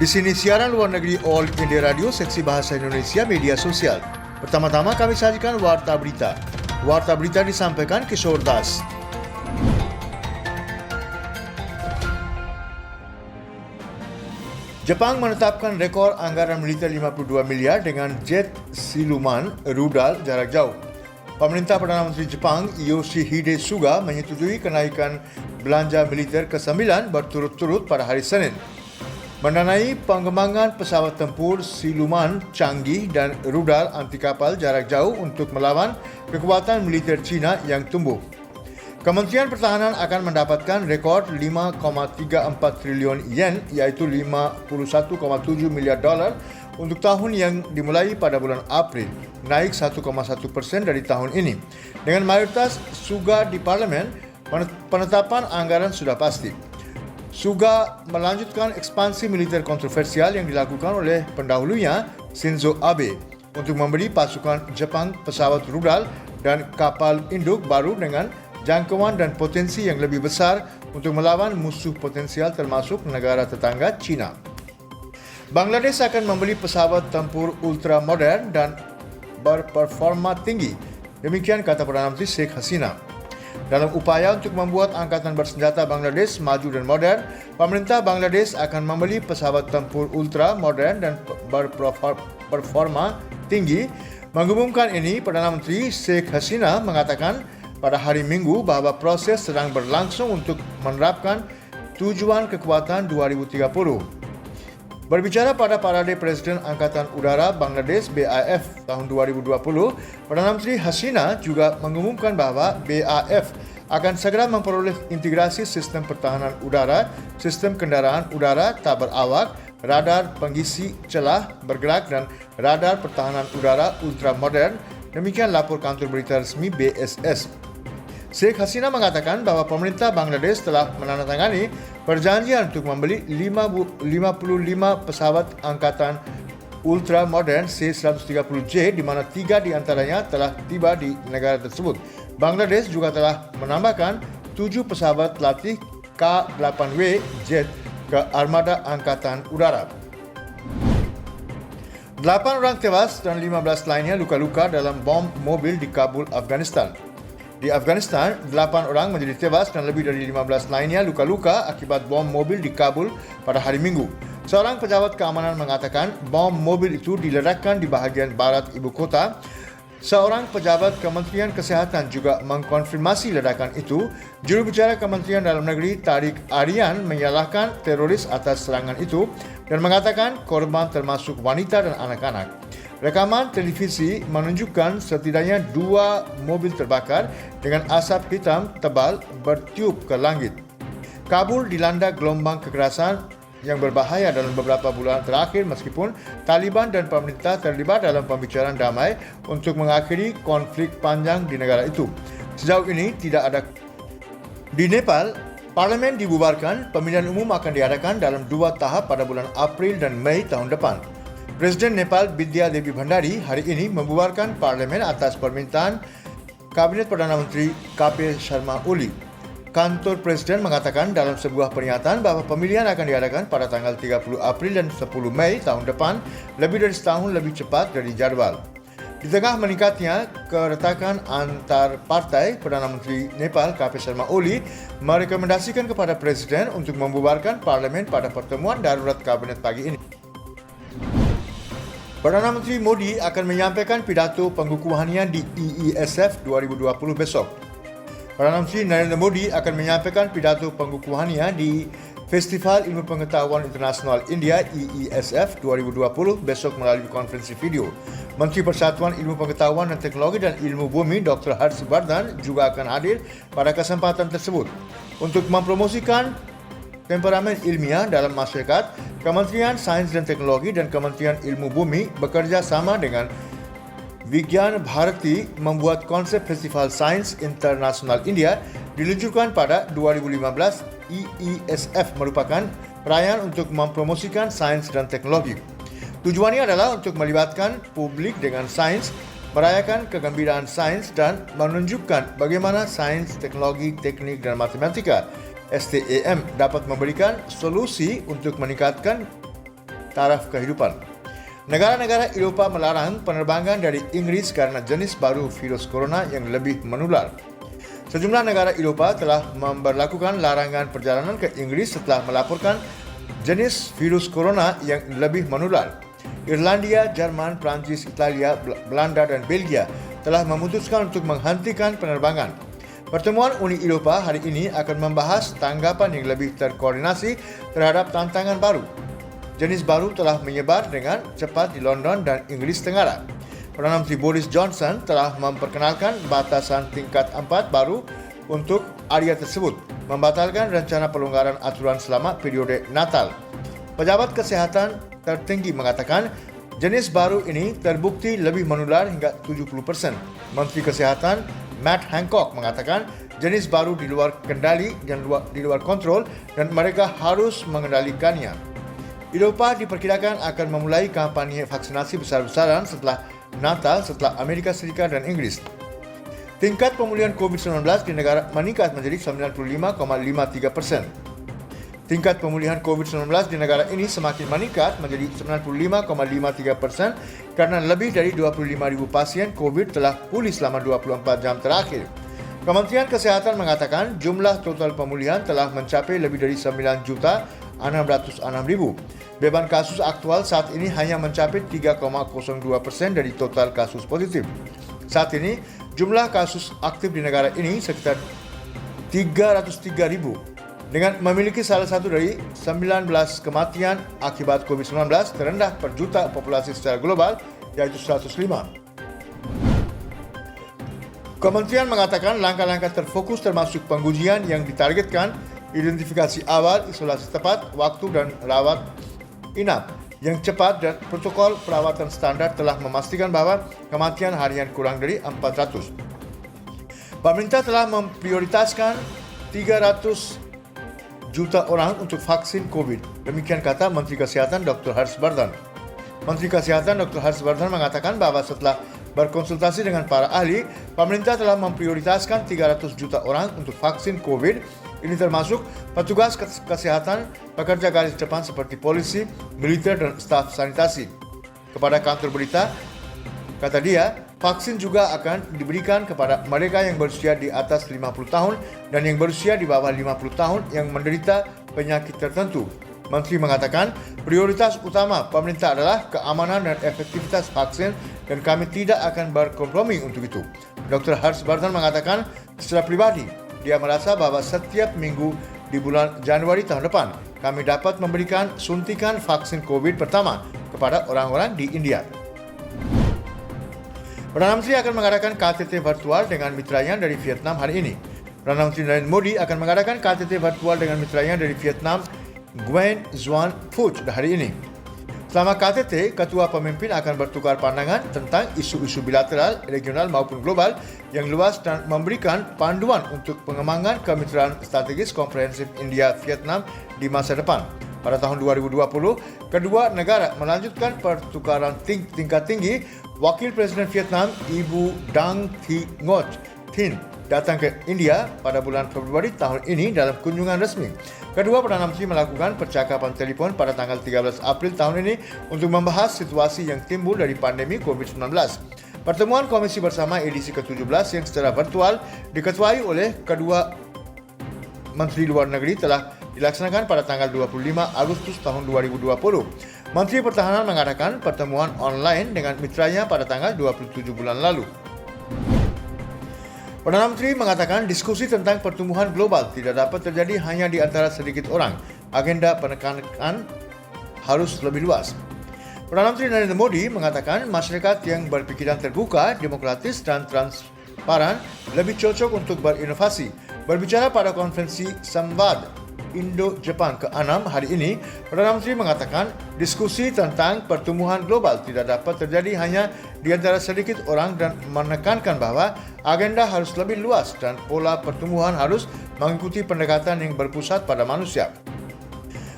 Di sini siaran luar negeri All India Radio, seksi bahasa Indonesia media sosial. Pertama-tama kami sajikan Warta Berita. Warta Berita disampaikan Kishore Das. Jepang menetapkan rekor anggaran militer 52 miliar dengan jet siluman rudal jarak jauh. Pemerintah Perdana Menteri Jepang Yoshihide Suga menyetujui kenaikan belanja militer ke-9 berturut-turut pada hari Senin, mendanai pengembangan pesawat tempur siluman canggih dan rudal anti kapal jarak jauh untuk melawan kekuatan militer China yang tumbuh. Kementerian Pertahanan akan mendapatkan rekor 5,34 triliun yen iaitu 51,7 miliar dolar untuk tahun yang dimulai pada bulan April, naik 1,1% dari tahun ini. Dengan mayoritas Suga di Parlimen, penetapan anggaran sudah pasti. Suga melanjutkan ekspansi militer kontroversial yang dilakukan oleh pendahulunya Shinzo Abe untuk memberi pasukan Jepang pesawat rudal dan kapal induk baru dengan jangkauan dan potensi yang lebih besar untuk melawan musuh potensial termasuk negara tetangga China. Bangladesh akan membeli pesawat tempur ultra modern dan berperforma tinggi. Demikian kata Perdana Menteri Sheikh Hasina. Dalam upaya untuk membuat angkatan bersenjata Bangladesh maju dan modern, pemerintah Bangladesh akan membeli pesawat tempur ultra modern dan berperforma tinggi. Mengumumkan ini, Perdana Menteri Sheikh Hasina mengatakan pada hari Minggu bahawa proses sedang berlangsung untuk menerapkan tujuan kekuatan 2030. Berbicara pada parade Presiden Angkatan Udara Bangladesh BAF tahun 2020, Perdana Menteri Hasina juga mengumumkan bahawa BAF akan segera memperoleh integrasi sistem pertahanan udara, sistem kendaraan udara tak berawak, radar pengisi celah bergerak dan radar pertahanan udara ultra modern. Demikian lapor kantor berita resmi BSS. Sheikh Hasina mengatakan bahawa pemerintah Bangladesh telah menandatangani perjanjian untuk membeli 55 pesawat angkatan ultra modern C-130J di mana 3 di antaranya telah tiba di negara tersebut. Bangladesh juga telah menambahkan 7 pesawat latih K-8W jet ke armada angkatan udara. 8 orang tewas dan 15 lainnya luka-luka dalam bom mobil di Kabul, Afghanistan. Di Afghanistan, 8 orang menjadi tewas dan lebih dari 15 lainnya luka-luka akibat bom mobil di Kabul pada hari Minggu. Seorang pejabat keamanan mengatakan bom mobil itu diledakkan di bahagian barat ibu kota. Seorang pejabat Kementerian Kesihatan juga mengkonfirmasi ledakan itu. Jurubicara Kementerian Dalam Negeri Tariq Aryan menyalahkan teroris atas serangan itu dan mengatakan korban termasuk wanita dan anak-anak. Rekaman televisi menunjukkan setidaknya 2 mobil terbakar dengan asap hitam tebal bertiup ke langit. Kabul dilanda gelombang kekerasan yang berbahaya dalam beberapa bulan terakhir meskipun Taliban dan pemerintah terlibat dalam pembicaraan damai untuk mengakhiri konflik panjang di negara itu. Sejauh ini tidak ada. Di Nepal, parlimen dibubarkan, pemilihan umum akan diadakan dalam 2 tahap pada bulan April dan Mei tahun depan. Presiden Nepal Bidya Devi Bhandari hari ini membubarkan parlimen atas permintaan Kabinet Perdana Menteri KP Sharma Oli. Kantor Presiden mengatakan dalam sebuah pernyataan bahawa pemilihan akan diadakan pada tanggal 30 April dan 10 Mei tahun depan, lebih dari setahun lebih cepat dari jadual. Di tengah meningkatnya keretakan antar partai, Perdana Menteri Nepal KP Sharma Oli merekomendasikan kepada Presiden untuk membubarkan parlimen pada pertemuan darurat Kabinet pagi ini. Perdana Menteri Modi akan menyampaikan pidato pengukuhannya di EESF 2020 besok. Perdana Menteri Narendra Modi akan menyampaikan pidato pengukuhannya di Festival Ilmu Pengetahuan Internasional India EESF 2020 besok melalui konferensi video. Menteri Persatuan Ilmu Pengetahuan dan Teknologi dan Ilmu Bumi Dr. Harshvardhan juga akan hadir pada kesempatan tersebut. Untuk mempromosikan temperamen ilmiah dalam masyarakat, Kementerian Sains dan Teknologi dan Kementerian Ilmu Bumi bekerja sama dengan Vigyan Bharati membuat konsep Festival Sains Internasional India diluncurkan pada 2015. EESF merupakan perayaan untuk mempromosikan sains dan teknologi. Tujuannya adalah untuk melibatkan publik dengan sains, merayakan kegembiraan sains dan menunjukkan bagaimana sains, teknologi, teknik dan matematika STEM dapat memberikan solusi untuk meningkatkan taraf kehidupan. Negara-negara Eropah melarang penerbangan dari Inggeris kerana jenis baru virus corona yang lebih menular. Sejumlah negara Eropah telah memberlakukan larangan perjalanan ke Inggeris setelah melaporkan jenis virus corona yang lebih menular. Irlandia, Jerman, Perancis, Italia, Belanda dan Belgia telah memutuskan untuk menghentikan penerbangan. Pertemuan Uni Eropah hari ini akan membahas tanggapan yang lebih terkoordinasi terhadap tantangan baru. Jenis baru telah menyebar dengan cepat di London dan Inggeris Tenggara. Perdana Menteri Boris Johnson telah memperkenalkan batasan tingkat 4 baru untuk area tersebut, membatalkan rencana pelonggaran aturan selama periode Natal. Pejabat kesihatan tertinggi mengatakan jenis baru ini terbukti lebih menular hingga 70%. Menteri Kesihatan Matt Hancock mengatakan jenis baru di luar kendali dan di luar kontrol dan mereka harus mengendalikannya. Eropah diperkirakan akan memulai kampanye vaksinasi besar-besaran setelah Natal setelah Amerika Serikat dan Inggeris. Tingkat pemulihan COVID-19 di negara meningkat menjadi 95,53%. Tingkat pemulihan COVID-19 di negara ini semakin meningkat menjadi 95,53% kerana lebih dari 25,000 pasien COVID telah pulih selama 24 jam terakhir. Kementerian Kesihatan mengatakan jumlah total pemulihan telah mencapai lebih dari 9,606,000. Beban kasus aktual saat ini hanya mencapai 3,02% dari total kasus positif. Saat ini, jumlah kasus aktif di negara ini sekitar 303,000 dengan memiliki salah satu dari 19 kematian akibat COVID-19 terendah per juta populasi secara global, yaitu 105. Kementerian mengatakan langkah-langkah terfokus termasuk pengujian yang ditargetkan, identifikasi awal, isolasi tepat, waktu dan rawat inap yang cepat dan protokol perawatan standar telah memastikan bahawa kematian harian kurang dari 400. Pemerintah telah memprioritaskan 300 juta orang untuk vaksin COVID. Demikian kata Menteri Kesihatan Dr. Harshvardhan. Menteri Kesihatan Dr. Harshvardhan mengatakan bahawa setelah berkonsultasi dengan para ahli, pemerintah telah memprioritaskan 300 juta orang untuk vaksin COVID. Ini termasuk petugas kesihatan, pekerja garis depan seperti polisi, militer dan staf sanitasi. Kepada kantor berita, kata dia, vaksin juga akan diberikan kepada mereka yang berusia di atas 50 tahun dan yang berusia di bawah 50 tahun yang menderita penyakit tertentu. Menteri mengatakan prioritas utama pemerintah adalah keamanan dan efektivitas vaksin dan kami tidak akan berkompromi untuk itu. Dr. Harshvardhan mengatakan secara pribadi, dia merasa bahawa setiap minggu di bulan Januari tahun depan, kami dapat memberikan suntikan vaksin COVID pertama kepada orang-orang di India. Perdana Menteri akan mengadakan KTT virtual dengan mitranya dari Vietnam hari ini. Perdana Menteri Narendra Modi akan mengadakan KTT virtual dengan mitranya dari Vietnam, Nguyen Xuan Phuc hari ini. Selama KTT, ketua pemimpin akan bertukar pandangan tentang isu-isu bilateral, regional maupun global yang luas dan memberikan panduan untuk pengembangan kemitraan strategis komprehensif India-Vietnam di masa depan. Pada tahun 2020, kedua negara melanjutkan pertukaran tingkat tinggi. Wakil Presiden Vietnam, Ibu Dang Thi Ngoc Thin, datang ke India pada bulan Februari tahun ini dalam kunjungan resmi. Kedua Perdana Menteri melakukan percakapan telefon pada tanggal 13 April tahun ini untuk membahas situasi yang timbul dari pandemi COVID-19. Pertemuan Komisi Bersama edisi ke-17 yang secara virtual diketuai oleh kedua Menteri Luar Negeri telah dilaksanakan pada tanggal 25 Agustus tahun 2020. Menteri Pertahanan mengadakan pertemuan online dengan mitranya pada tanggal 27 bulan lalu. Perdana Menteri mengatakan diskusi tentang pertumbuhan global tidak dapat terjadi hanya di antara sedikit orang. Agenda penekanan harus lebih luas. Perdana Menteri Narendra Modi mengatakan masyarakat yang berpikiran terbuka, demokratis dan transparan lebih cocok untuk berinovasi. Berbicara pada konferensi Samvad Indo-Jepang ke-6 hari ini, Perdana Menteri mengatakan diskusi tentang pertumbuhan global tidak dapat terjadi hanya di antara sedikit orang dan menekankan bahawa agenda harus lebih luas dan pola pertumbuhan harus mengikuti pendekatan yang berpusat pada manusia.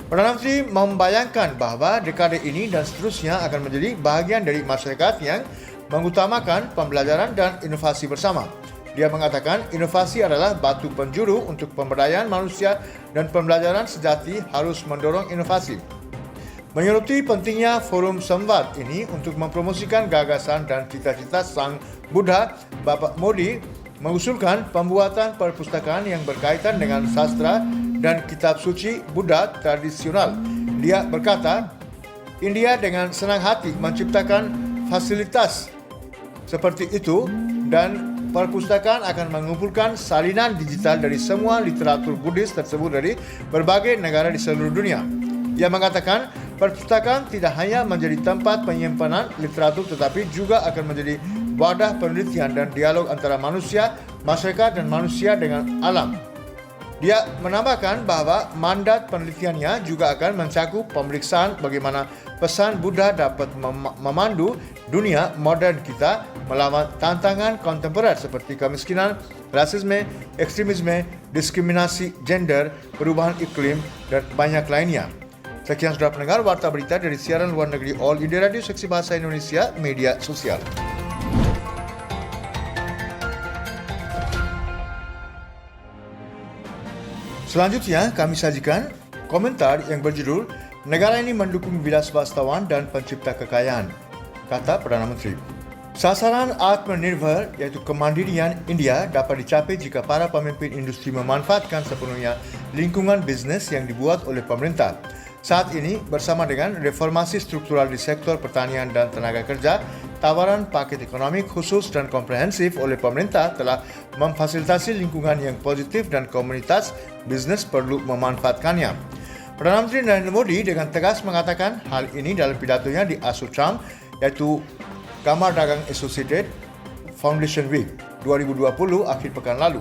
Perdana Menteri membayangkan bahawa dekade ini dan seterusnya akan menjadi bahagian dari masyarakat yang mengutamakan pembelajaran dan inovasi bersama. Dia mengatakan inovasi adalah batu penjuru untuk pemberdayaan manusia dan pembelajaran sejati harus mendorong inovasi. Menyoroti pentingnya forum Samvad ini untuk mempromosikan gagasan dan cita-cita Sang Buddha, Bapak Modi mengusulkan pembuatan perpustakaan yang berkaitan dengan sastra dan kitab suci Buddha tradisional. Dia berkata, India dengan senang hati menciptakan fasilitas seperti itu dan perpustakaan akan mengumpulkan salinan digital dari semua literatur Buddhis tersebut dari berbagai negara di seluruh dunia. Ia mengatakan, perpustakaan tidak hanya menjadi tempat penyimpanan literatur tetapi juga akan menjadi wadah penelitian dan dialog antara manusia, masyarakat dan manusia dengan alam. Dia menambahkan bahawa mandat penelitiannya juga akan mencakup pemeriksaan bagaimana pesan Buddha dapat memandu dunia moden kita melawan tantangan kontemporer seperti kemiskinan, rasisme, ekstremisme, diskriminasi gender, perubahan iklim dan banyak lainnya. Sekian sudah pendengar warta berita dari siaran luar negeri All India Radio Seksi Bahasa Indonesia Media Sosial. Selanjutnya kami sajikan komentar yang berjudul Negara ini mendukung wira swastawan dan pencipta kekayaan, kata Perdana Menteri. Sasaran Atmanirbhar iaitu kemandirian India dapat dicapai jika para pemimpin industri memanfaatkan sepenuhnya lingkungan bisnes yang dibuat oleh pemerintah. Saat ini, bersama dengan reformasi struktural di sektor pertanian dan tenaga kerja, tawaran paket ekonomi khusus dan komprehensif oleh pemerintah telah memfasilitasi lingkungan yang positif dan komunitas bisnes perlu memanfaatkannya. Perdana Menteri Narendra Modi dengan tegas mengatakan hal ini dalam pidatonya di ASSOCHAM, yaitu Kamar Dagang Associated Foundation Week 2020 akhir pekan lalu.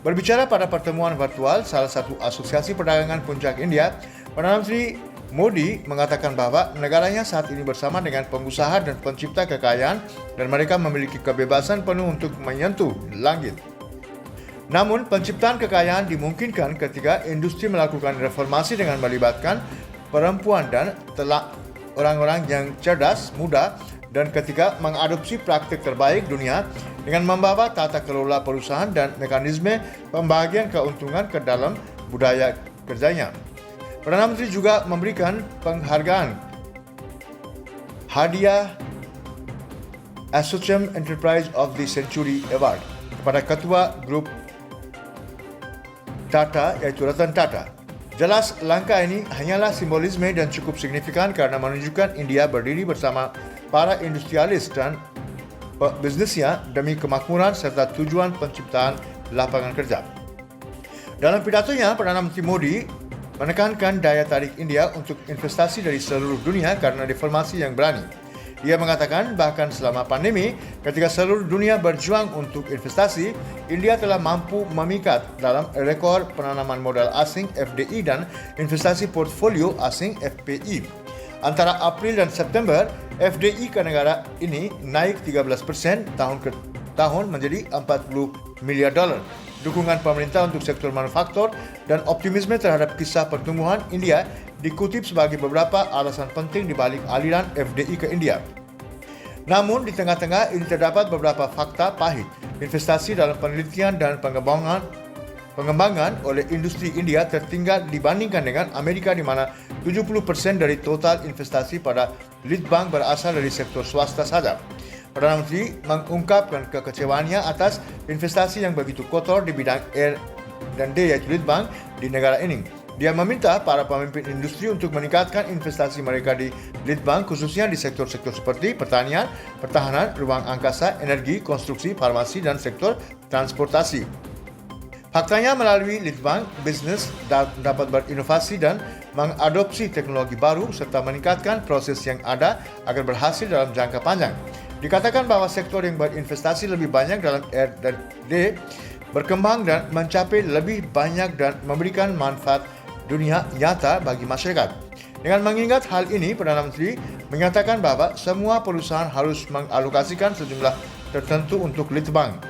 Berbicara pada pertemuan virtual salah satu asosiasi perdagangan puncak India, Perdana Menteri Modi mengatakan bahawa negaranya saat ini bersama dengan pengusaha dan pencipta kekayaan dan mereka memiliki kebebasan penuh untuk menyentuh langit. Namun, penciptaan kekayaan dimungkinkan ketika industri melakukan reformasi dengan melibatkan perempuan dan orang-orang yang cerdas, muda dan ketika mengadopsi praktik terbaik dunia dengan membawa tata kelola perusahaan dan mekanisme pembagian keuntungan ke dalam budaya kerjanya. Perdana Menteri juga memberikan penghargaan hadiah ASSOCHAM Enterprise of the Century Award kepada Ketua Grup Tata iaitu Ratan Tata. Jelas langkah ini hanyalah simbolisme dan cukup signifikan karena menunjukkan India berdiri bersama para industrialis dan bisnisnya demi kemakmuran serta tujuan penciptaan lapangan kerja. Dalam pidatonya, Perdana Menteri Modi menekankan daya tarik India untuk investasi dari seluruh dunia karena reformasi yang berani. Dia mengatakan bahkan selama pandemi, ketika seluruh dunia berjuang untuk investasi, India telah mampu memikat dalam rekor penanaman modal asing FDI dan investasi portfolio asing FPI. Antara April dan September, FDI ke negara ini naik 13% tahun ke tahun menjadi 40 miliar dolar. Dukungan pemerintah untuk sektor manufaktur dan optimisme terhadap kisah pertumbuhan India dikutip sebagai beberapa alasan penting di balik aliran FDI ke India. Namun, di tengah-tengah ini terdapat beberapa fakta pahit. Investasi dalam penelitian dan pengembangan oleh industri India tertinggal dibandingkan dengan Amerika di mana 70% dari total investasi pada lead bank berasal dari sektor swasta saja. Perdana Menteri mengungkapkan kekecewaannya atas investasi yang begitu kotor di bidang R&D yaitu lead bank di negara ini. Dia meminta para pemimpin industri untuk meningkatkan investasi mereka di lead bank khususnya di sektor-sektor seperti pertanian, pertahanan, ruang angkasa, energi, konstruksi, farmasi dan sektor transportasi. Faktanya melalui lead bank, bisnis dapat berinovasi dan mengadopsi teknologi baru serta meningkatkan proses yang ada agar berhasil dalam jangka panjang. Dikatakan bahwa sektor yang berinvestasi lebih banyak dalam R&D berkembang dan mencapai lebih banyak dan memberikan manfaat dunia nyata bagi masyarakat. Dengan mengingat hal ini, Perdana Menteri menyatakan bahwa semua perusahaan harus mengalokasikan sejumlah tertentu untuk lead bank.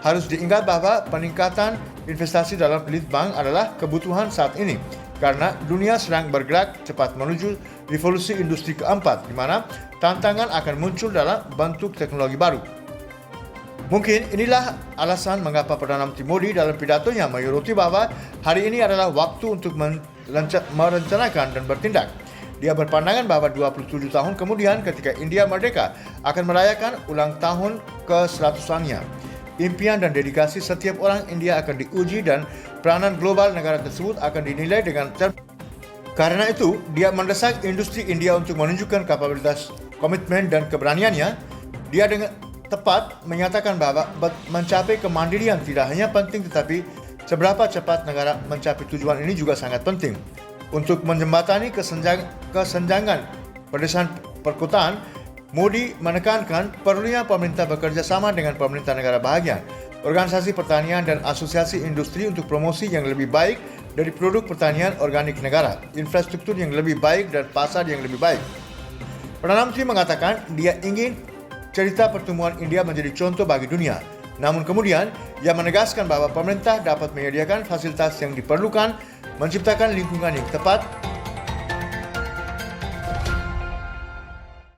Harus diingat bahwa peningkatan investasi dalam lead bank adalah kebutuhan saat ini karena dunia sedang bergerak cepat menuju revolusi industri keempat di mana tantangan akan muncul dalam bentuk teknologi baru. Mungkin inilah alasan mengapa Perdana Menteri Modi dalam pidatonya menyoroti bahwa hari ini adalah waktu untuk merencanakan dan bertindak. Dia berpandangan bahawa 27 tahun kemudian ketika India merdeka akan merayakan ulang tahun ke-100-annya. Impian dan dedikasi setiap orang India akan diuji dan peranan global negara tersebut akan dinilai dengan Karena itu, dia mendesak industri India untuk menunjukkan kapabilitas, komitmen dan keberaniannya. Dia dengan tepat menyatakan bahawa mencapai kemandirian tidak hanya penting tetapi seberapa cepat negara mencapai tujuan ini juga sangat penting. Untuk menjembatani kesenjangan pedesaan perkotaan, Modi menekankan perlunya pemerintah bekerja sama dengan pemerintah negara bahagian, organisasi pertanian dan asosiasi industri untuk promosi yang lebih baik dari produk pertanian organik negara, infrastruktur yang lebih baik dan pasar yang lebih baik. Perdana Menteri mengatakan dia ingin cerita pertumbuhan India menjadi contoh bagi dunia. Namun kemudian, ia menegaskan bahawa pemerintah dapat menyediakan fasilitas yang diperlukan, menciptakan lingkungan yang tepat